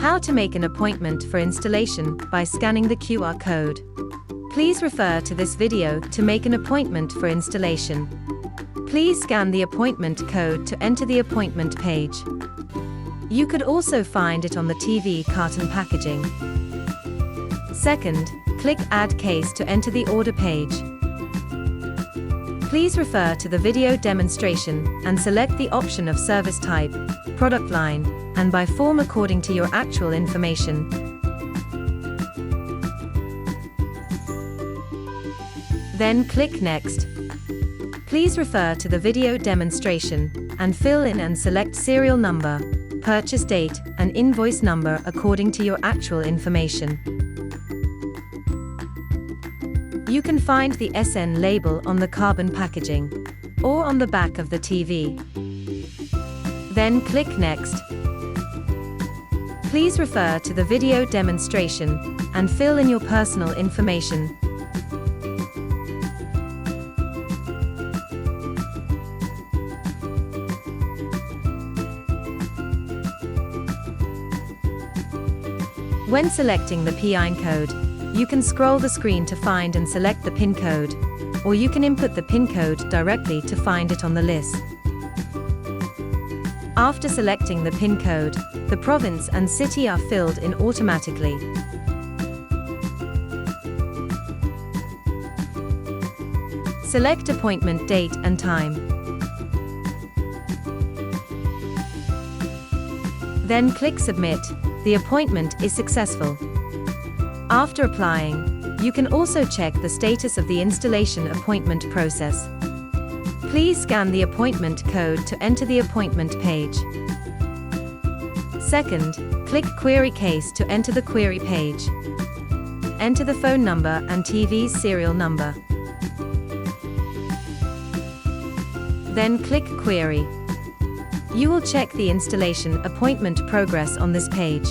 How to make an appointment for installation by scanning the QR code. Please refer to this video to make an appointment for installation. Please scan the appointment code to enter the appointment page. You could also find it on the TV carton packaging. Second, click Add Case to enter the order page. Please refer to the video demonstration and select the option of service type, product line, and by form according to your actual information. Then click Next. Please refer to the video demonstration and fill in and select serial number, purchase date, and invoice number according to your actual information. You can find the SN label on the carbon packaging or on the back of the TV. Then click Next. Please refer to the video demonstration and fill in your personal information. When selecting the PIN code, you can scroll the screen to find and select the PIN code, or you can input the PIN code directly to find it on the list. After selecting the PIN code, the province and city are filled in automatically. Select appointment date and time. Then click Submit. The appointment is successful. After applying, you can also check the status of the installation appointment process. Please scan the appointment code to enter the appointment page. Second, click Query Case to enter the query page. Enter the phone number and TV's serial number. Then click Query. You will check the installation appointment progress on this page.